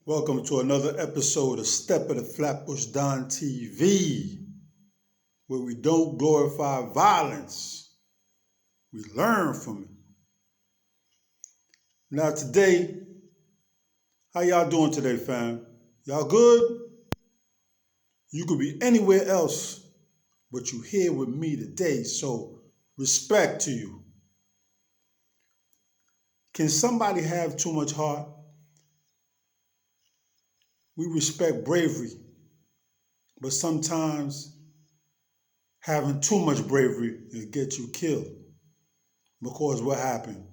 Welcome to another episode of Step of the Flatbush Don TV, where we don't glorify violence. We learn from it. Now today, how y'all doing today, fam? Y'all good? You could be anywhere else, but you here with me today, so respect to you. Can somebody have too much heart? We respect bravery, but sometimes having too much bravery will get you killed. Because what happened?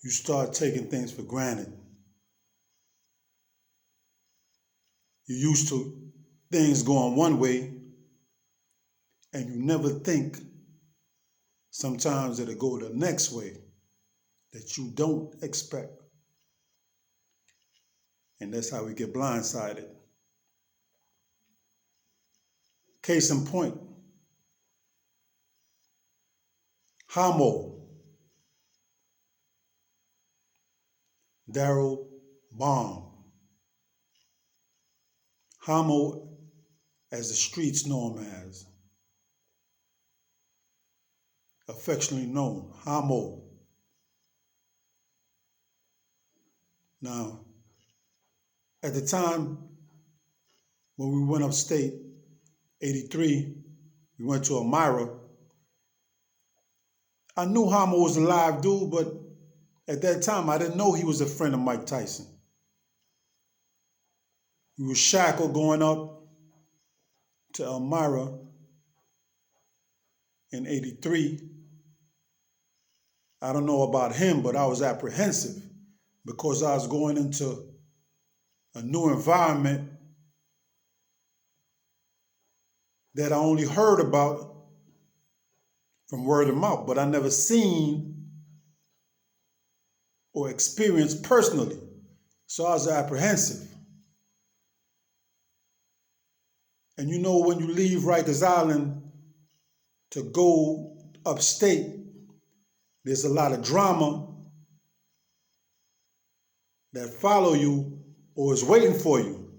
You start taking things for granted. You're used to things going one way, and you never think sometimes it'll go the next way that you don't expect. And that's how we get blindsided. Case in point, Hommo, Darryl, Baum. Homo, as the streets know him as, affectionately known, Hommo. Now, at the time when we went upstate, 83, we went to Elmira. I knew Homo was a live dude, but at that time I didn't know he was a friend of Mike Tyson. We were shackled going up to Elmira in 83. I don't know about him, but I was apprehensive because I was going into a new environment that I only heard about from word of mouth, but I never seen or experienced personally. So I was apprehensive. And you know, when you leave Rikers Island to go upstate, there's a lot of drama that follow you or is waiting for you.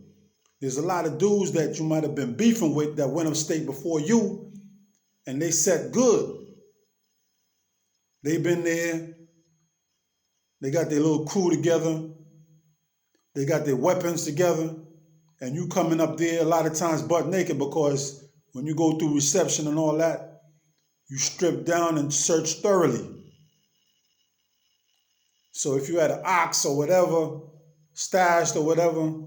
There's a lot of dudes that you might have been beefing with that went upstate before you, and they set good. They've been there. They got their little crew together. They got their weapons together. And you coming up there a lot of times butt naked because when you go through reception and all that, you strip down and search thoroughly. So if you had an ox or whatever, stashed or whatever,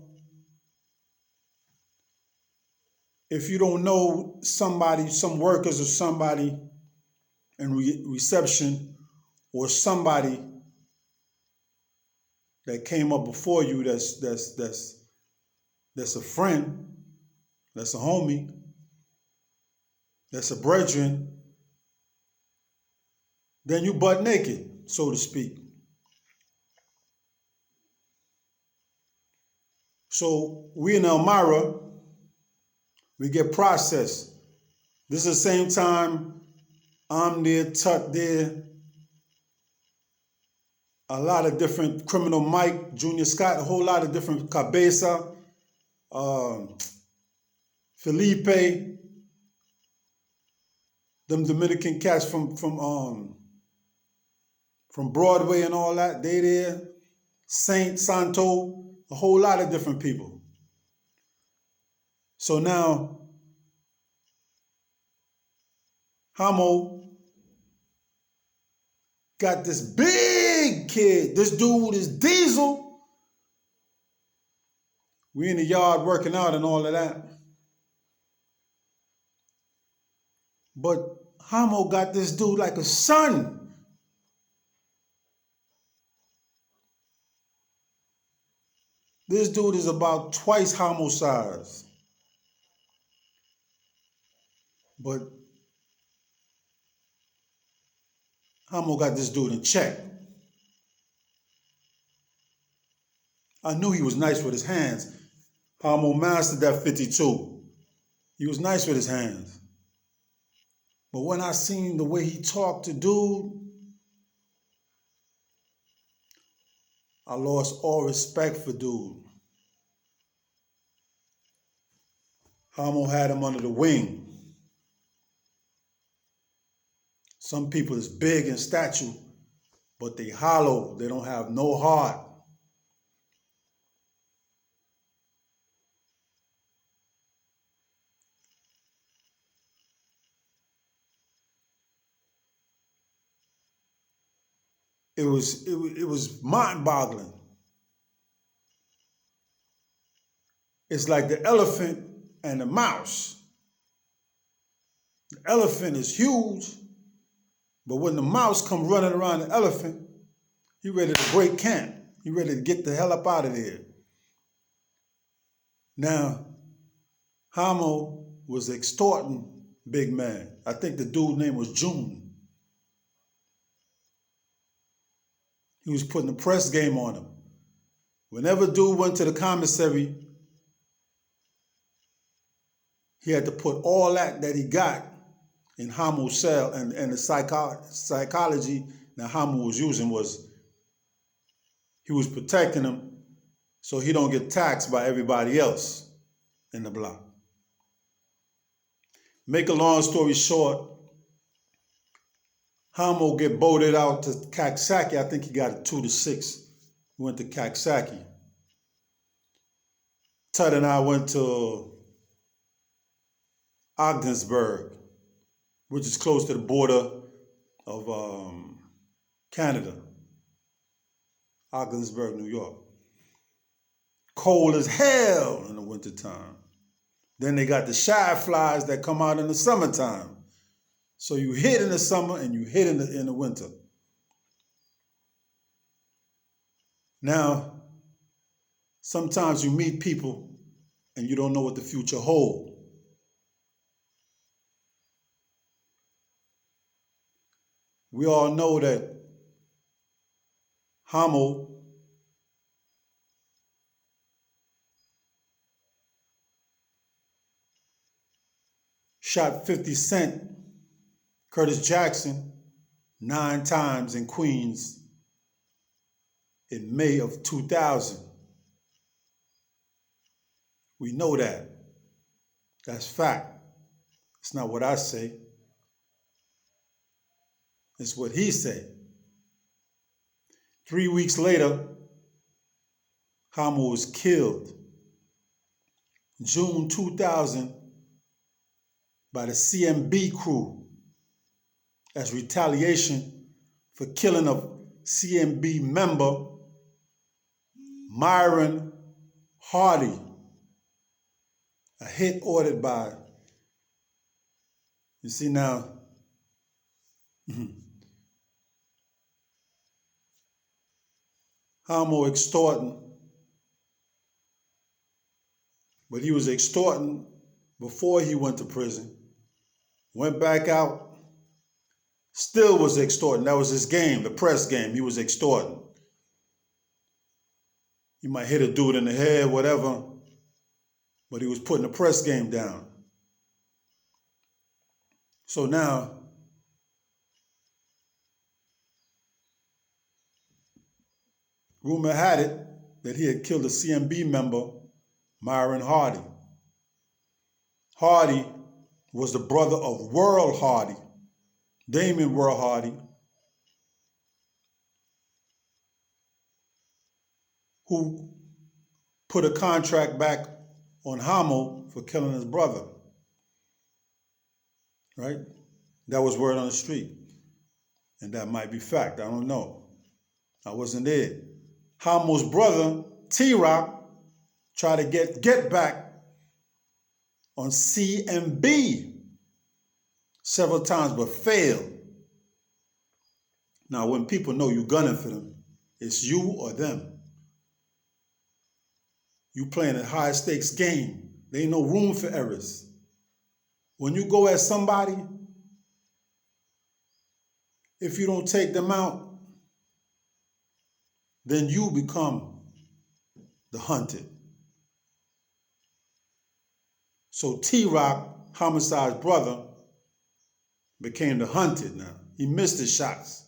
if you don't know somebody, some workers or somebody in reception or somebody that came up before you that's a friend, that's a homie, that's a brethren, then you butt naked, so to speak. So we in Elmira, we get processed. This is the same time I'm there, Tut there, a lot of different Criminal Mike, Junior Scott, a whole lot of different Cabeza, Felipe, them Dominican cats from Broadway and all that, they there, Saint Santo, a whole lot of different people. So now, Hommo got this big kid. This dude is Diesel. We in the yard working out and all of that. But Hommo got this dude like a son. This dude is about twice Hommo size. But Hommo got this dude in check. I knew he was nice with his hands. Hommo mastered that 52. He was nice with his hands. But when I seen the way he talked to dude, I lost all respect for dude. Homo had him under the wing. Some people is big in stature, but they hollow. They don't have no heart. It was mind-boggling. It's like the elephant and the mouse. The elephant is huge, but when the mouse come running around the elephant, he ready to break camp. He ready to get the hell up out of there. Now, Homo was extorting big man. I think the dude's name was June. He was putting the press game on him. Whenever dude went to the commissary, he had to put all that he got in Homo's cell, and the psychology that Homo was using was he was protecting him so he don't get taxed by everybody else in the block. Make a long story short, Homo get boated out to Coxsackie. I think he got a 2-6. He went to Coxsackie. Tut and I went to Ogdensburg, which is close to the border of Canada. Ogdensburg, New York. Cold as hell in the wintertime. Then they got the shy flies that come out in the summertime. So you hit in the summer and you hit in the winter. Now, sometimes you meet people and you don't know what the future holds. We all know that Homo shot 50 Cent, Curtis Jackson, 9 times in Queens in May of 2000. We know that. That's fact. It's not what I say. It's what he said. 3 weeks later, Homo was killed. June 2000 by the CMB crew as retaliation for killing a CMB member, Myron Hardy. A hit ordered by, you see now, Homo extorting, but he was extorting before he went to prison, went back out, still was extorting. That was his game, the press game. He was extorting. He might hit a dude in the head, whatever, but he was putting the press game down. So now, rumor had it that he had killed a CMB member, Myron Hardy. Hardy was the brother of World Hardy, Damon World Hardy, who put a contract back on Homo for killing his brother. Right? That was word on the street. And that might be fact. I don't know. I wasn't there. Homo's brother, T-Rock, tried to get back on CMB several times, but failed. Now, when people know you're gunning for them, it's you or them. You playing a high stakes game. There ain't no room for errors. When you go at somebody, if you don't take them out, then you become the hunted. So T-Rock, Homicide's brother, became the hunted now. He missed his shots.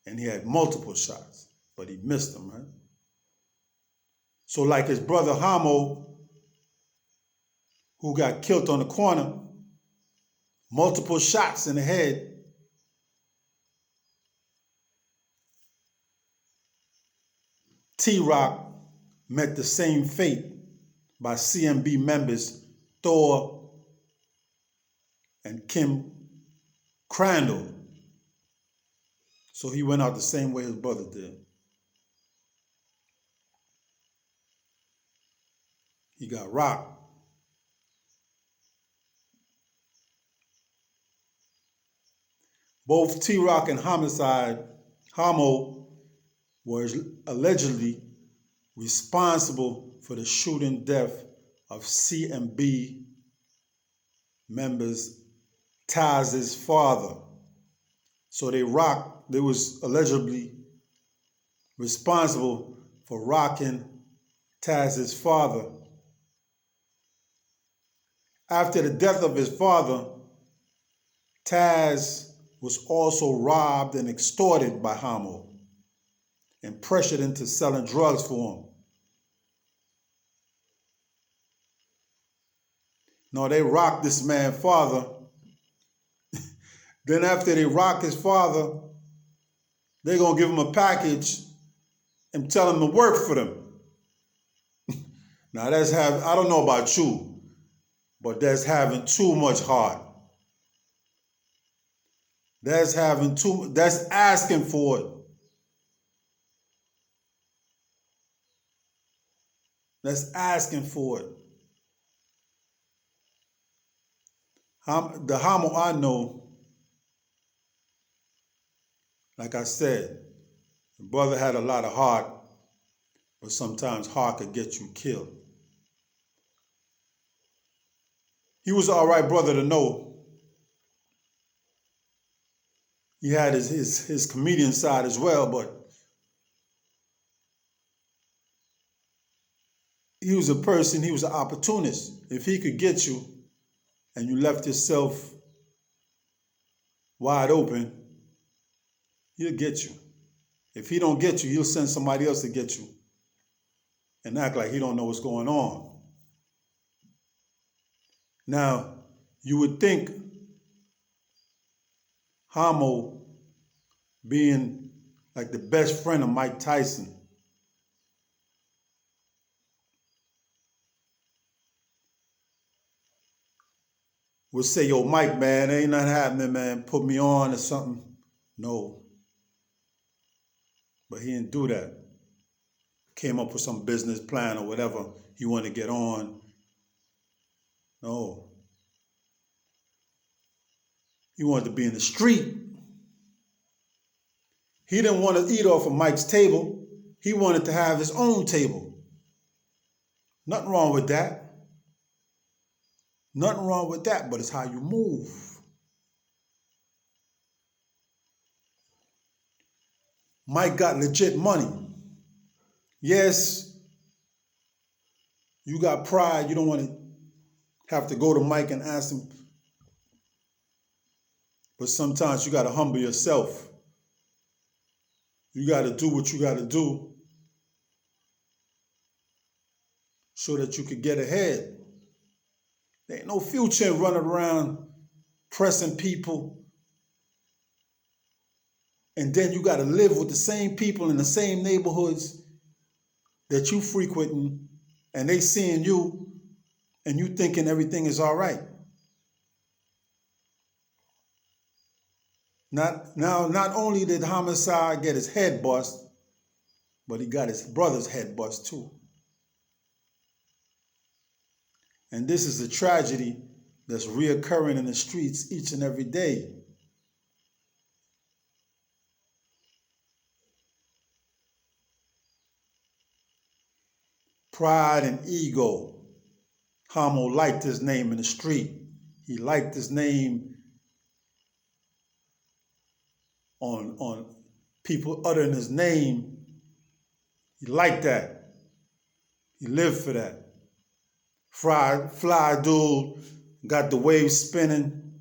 And he had multiple shots, but he missed them, right? So like his brother Hommo, who got killed on the corner, multiple shots in the head, T-Rock met the same fate by CMB members Thor and Kim Crandall. So he went out the same way his brother did. He got rocked. Both T-Rock and Homo were allegedly responsible for the shooting death of CMB members Taz's father. So they was allegedly responsible for rocking Taz's father. After the death of his father, Taz was also robbed and extorted by Homo and pressured into selling drugs for him. No, they rocked this man's father. Then after they rock his father, they're going to give him a package and tell him to work for them. Now I don't know about you, but that's having too much heart. That's asking for it. That's asking for it. The Homo I know, like I said, the brother had a lot of heart, but sometimes heart could get you killed. He was an all right brother to know. He had his comedian side as well, but he was an opportunist. If he could get you and you left yourself wide open, he'll get you. If he don't get you, he'll send somebody else to get you and act like he don't know what's going on. Now, you would think Homo, being like the best friend of Mike Tyson, would say, yo, Mike, man, ain't nothing happening, man. Put me on or something. No. But he didn't do that. Came up with some business plan or whatever he wanted to get on. No. He wanted to be in the street. He didn't want to eat off of Mike's table. He wanted to have his own table. Nothing wrong with that. Nothing wrong with that, but it's how you move. Mike got legit money. Yes, you got pride. You don't want to have to go to Mike and ask him. But sometimes you got to humble yourself. You got to do what you got to do so that you could get ahead. There ain't no future in running around pressing people. And then you got to live with the same people in the same neighborhoods that you frequenting, and they seeing you, and you thinking everything is all right. Not only did Homicide get his head bust, but he got his brother's head bust too. And this is a tragedy that's reoccurring in the streets each and every day. Pride and ego. Homo liked his name in the street. He liked his name on people uttering his name. He liked that. He lived for that. Fly dude, got the waves spinning.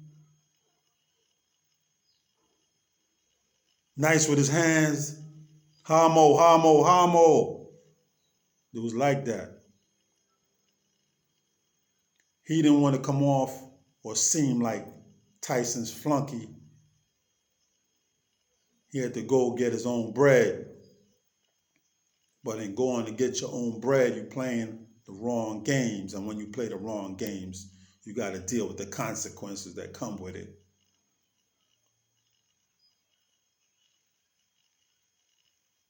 Nice with his hands. Homo, homo, homo. It was like that. He didn't want to come off or seem like Tyson's flunky. He had to go get his own bread. But in going to get your own bread, you're playing the wrong games. And when you play the wrong games, you got to deal with the consequences that come with it.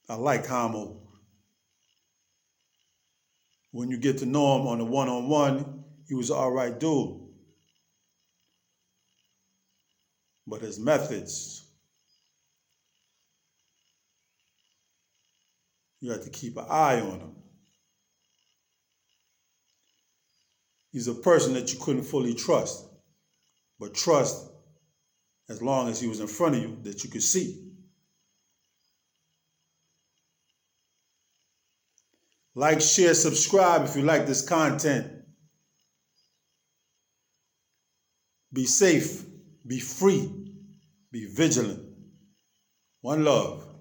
I like Homo. When you get to know him on a one-on-one, he was an all right dude. But his methods, you have to keep an eye on him. He's a person that you couldn't fully trust, but trust as long as he was in front of you that you could see. Like, share, subscribe if you like this content. Be safe, be free, be vigilant. One love.